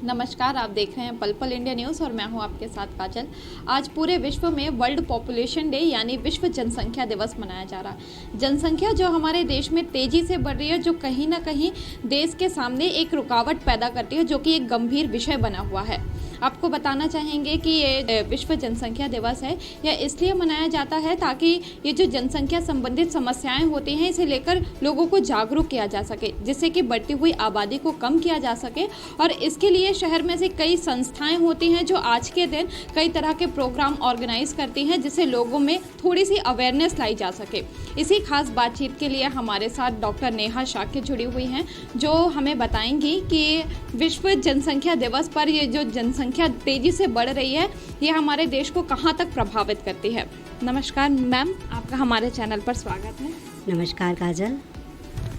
नमस्कार, आप देख रहे हैं पल पल इंडिया न्यूज़ और मैं हूं आपके साथ काजल। आज पूरे विश्व में वर्ल्ड पॉपुलेशन डे यानी विश्व जनसंख्या दिवस मनाया जा रहा है। जनसंख्या जो हमारे देश में तेज़ी से बढ़ रही है, जो कहीं ना कहीं देश के सामने एक रुकावट पैदा करती है, जो कि एक गंभीर विषय बना हुआ है। आपको बताना चाहेंगे कि ये विश्व जनसंख्या दिवस है, यह इसलिए मनाया जाता है ताकि ये जो जनसंख्या संबंधित समस्याएं होती हैं, इसे लेकर लोगों को जागरूक किया जा सके, जिससे कि बढ़ती हुई आबादी को कम किया जा सके। और इसके लिए शहर में से कई संस्थाएं होती हैं जो आज के दिन कई तरह के प्रोग्राम ऑर्गेनाइज करती हैं, जिससे लोगों में थोड़ी सी अवेयरनेस लाई जा सके। इसी खास बातचीत के लिए हमारे साथ डॉक्टर नेहा शाक्य जुड़ी हुई हैं, जो हमें बताएंगी कि विश्व जनसंख्या दिवस पर ये जो जनसंख्या तेजी से बढ़ रही है, ये हमारे देश को कहाँ तक प्रभावित करती है। नमस्कार मैम, आपका हमारे चैनल पर स्वागत है। नमस्कार काजल।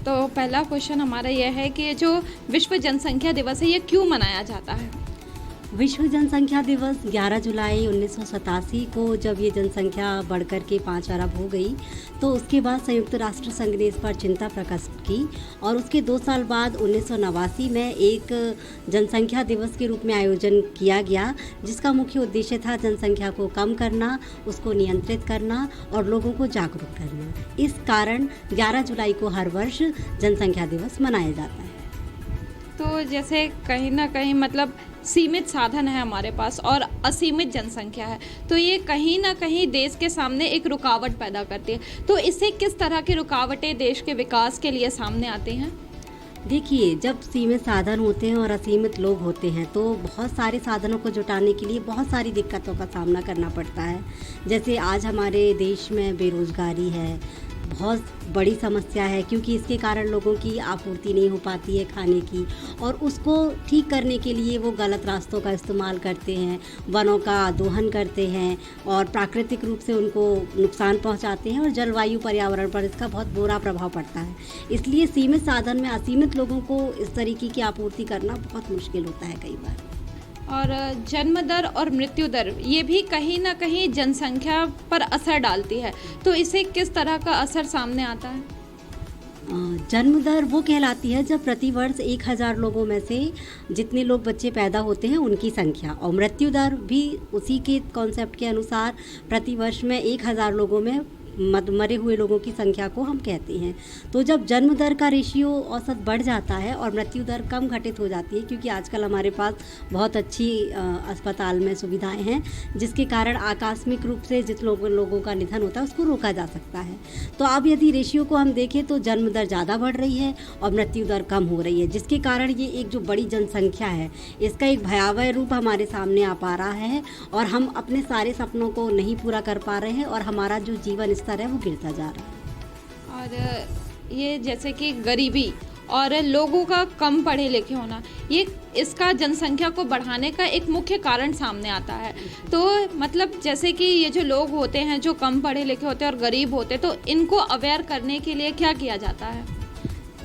तो पहला क्वेश्चन हमारा यह है कि जो विश्व जनसंख्या दिवस है, ये क्यों मनाया जाता है? विश्व जनसंख्या दिवस 11 जुलाई 1987 को जब ये जनसंख्या बढ़कर के 5 अरब हो गई, तो उसके बाद संयुक्त राष्ट्र संघ ने इस पर चिंता प्रकट की और उसके 2 साल बाद 1989 में एक जनसंख्या दिवस के रूप में आयोजन किया गया, जिसका मुख्य उद्देश्य था जनसंख्या को कम करना, उसको नियंत्रित करना और लोगों को जागरूक करना। इस कारण 11 जुलाई को हर वर्ष जनसंख्या दिवस मनाया जाता है। तो जैसे कहीं ना कहीं मतलब सीमित साधन है हमारे पास और असीमित जनसंख्या है, तो ये कहीं ना कहीं देश के सामने एक रुकावट पैदा करती है। तो इससे किस तरह की रुकावटें देश के विकास के लिए सामने आती हैं? देखिए, जब सीमित साधन होते हैं और असीमित लोग होते हैं, तो बहुत सारे साधनों को जुटाने के लिए बहुत सारी दिक्कतों का सामना करना पड़ता है। जैसे आज हमारे देश में बेरोजगारी है, बहुत बड़ी समस्या है, क्योंकि इसके कारण लोगों की आपूर्ति नहीं हो पाती है खाने की, और उसको ठीक करने के लिए वो गलत रास्तों का इस्तेमाल करते हैं, वनों का दोहन करते हैं और प्राकृतिक रूप से उनको नुकसान पहुंचाते हैं और जलवायु पर्यावरण पर इसका बहुत बुरा प्रभाव पड़ता है। इसलिए सीमित साधन में असीमित लोगों को इस तरीके की आपूर्ति करना बहुत मुश्किल होता है कई बार। और जन्म दर और मृत्यु दर ये भी कहीं ना कहीं जनसंख्या पर असर डालती है, तो इसे किस तरह का असर सामने आता है? जन्म दर वो कहलाती है जब प्रतिवर्ष 1000 लोगों में से जितने लोग बच्चे पैदा होते हैं उनकी संख्या, और मृत्यु दर भी उसी के कॉन्सेप्ट के अनुसार प्रतिवर्ष में 1000 लोगों में मरे हुए लोगों की संख्या को हम कहते हैं। तो जब जन्म दर का रेशियो औसत बढ़ जाता है और मृत्यु दर कम घटित हो जाती है, क्योंकि आजकल हमारे पास बहुत अच्छी अस्पताल में सुविधाएं हैं, जिसके कारण आकस्मिक रूप से जिस लोगों का निधन होता है उसको रोका जा सकता है। तो अब यदि रेशियो को हम देखें तो जन्म दर ज़्यादा बढ़ रही है और मृत्यु दर कम हो रही है, जिसके कारण ये एक जो बड़ी जनसंख्या है, इसका एक भयावह रूप हमारे सामने आ पा रहा है और हम अपने सारे सपनों को नहीं पूरा कर पा रहे हैं और हमारा जो जीवन स्तर है वो गिरता जा रहा है। और ये जैसे कि गरीबी और लोगों का कम पढ़े लिखे होना, ये इसका जनसंख्या को बढ़ाने का एक मुख्य कारण सामने आता है। तो मतलब जैसे कि ये जो लोग होते हैं जो कम पढ़े लिखे होते हैं और गरीब होते हैं, तो इनको अवेयर करने के लिए क्या किया जाता है?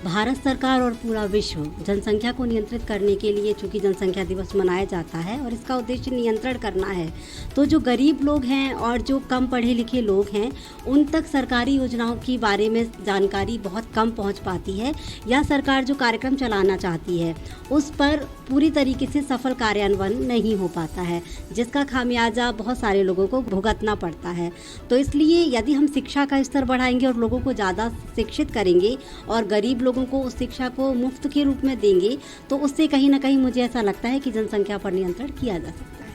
भारत सरकार और पूरा विश्व जनसंख्या को नियंत्रित करने के लिए, चूँकि जनसंख्या दिवस मनाया जाता है और इसका उद्देश्य नियंत्रण करना है, तो जो गरीब लोग हैं और जो कम पढ़े लिखे लोग हैं उन तक सरकारी योजनाओं के बारे में जानकारी बहुत कम पहुंच पाती है, या सरकार जो कार्यक्रम चलाना चाहती है उस पर पूरी तरीके से सफल कार्यान्वयन नहीं हो पाता है, जिसका खामियाजा बहुत सारे लोगों को भुगतना पड़ता है। तो इसलिए यदि हम शिक्षा का स्तर बढ़ाएंगे और लोगों को ज़्यादा शिक्षित करेंगे और गरीब लोगों को उस शिक्षा को मुफ्त के रूप में देंगे, तो उससे कहीं ना कहीं मुझे ऐसा लगता है कि जनसंख्या पर नियंत्रण किया जा सकता है।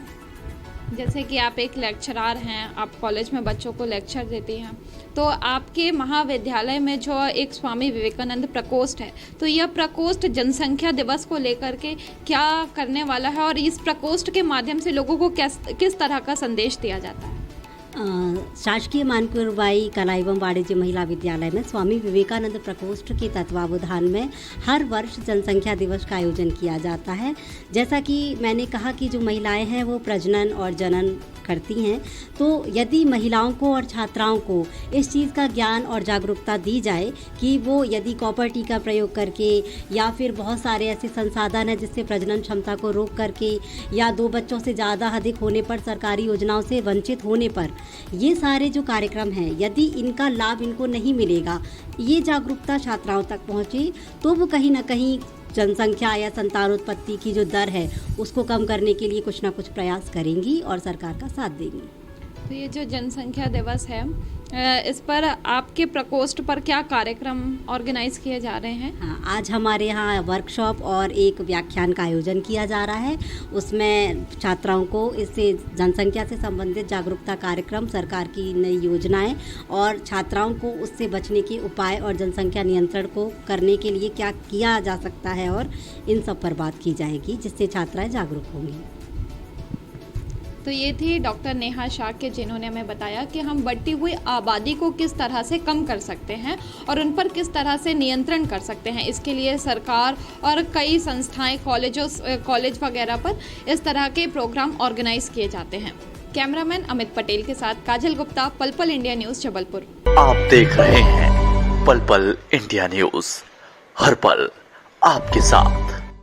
जैसे कि आप एक लेक्चरार हैं, आप कॉलेज में बच्चों को लेक्चर देती हैं, तो आपके महाविद्यालय में जो एक स्वामी विवेकानंद प्रकोष्ठ है, तो यह प्रकोष्ठ जनसंख्या दिवस को लेकर के क्या करने वाला है और इस प्रकोष्ठ के माध्यम से लोगों को किस तरह का संदेश दिया जाता है? शासकीय मानकुरबाई कला एवं वाणिज्य महिला विद्यालय में स्वामी विवेकानंद प्रकोष्ठ के तत्वावधान में हर वर्ष जनसंख्या दिवस का आयोजन किया जाता है। जैसा कि मैंने कहा कि जो महिलाएं हैं वो प्रजनन और जनन करती हैं, तो यदि महिलाओं को और छात्राओं को इस चीज़ का ज्ञान और जागरूकता दी जाए कि वो यदि कॉपर टी का प्रयोग करके या फिर बहुत सारे ऐसे संसाधन हैं जिससे प्रजनन क्षमता को रोक करके या 2 बच्चों से ज़्यादा अधिक होने पर सरकारी योजनाओं से वंचित होने पर, ये सारे जो कार्यक्रम हैं यदि इनका लाभ इनको नहीं मिलेगा, ये जागरूकता छात्राओं तक पहुँचे, तो वो कहीं ना कहीं जनसंख्या या संतानोत्पत्ति की जो दर है उसको कम करने के लिए कुछ ना कुछ प्रयास करेंगी और सरकार का साथ देंगी। तो ये जो जनसंख्या दिवस है, इस पर आपके प्रकोष्ठ पर क्या कार्यक्रम ऑर्गेनाइज किए जा रहे हैं? हाँ, आज हमारे यहाँ वर्कशॉप और एक व्याख्यान का आयोजन किया जा रहा है। उसमें छात्राओं को इससे जनसंख्या से संबंधित जागरूकता कार्यक्रम, सरकार की नई योजनाएं और छात्राओं को उससे बचने के उपाय और जनसंख्या नियंत्रण को करने के लिए क्या किया जा सकता है और इन सब पर बात की जाएगी, जिससे छात्राएं जागरूक होंगी। तो ये थी डॉक्टर नेहा शाक्य, जिन्होंने हमें बताया कि हम बढ़ती हुई आबादी को किस तरह से कम कर सकते हैं और उन पर किस तरह से नियंत्रण कर सकते हैं। इसके लिए सरकार और कई संस्थाएं, कॉलेज वगैरह पर इस तरह के प्रोग्राम ऑर्गेनाइज किए जाते हैं। कैमरामैन अमित पटेल के साथ काजल गुप्ता, पल पल इंडिया न्यूज़, जबलपुर। आप देख रहे हैं पल पल इंडिया न्यूज़, हर पल आपके साथ।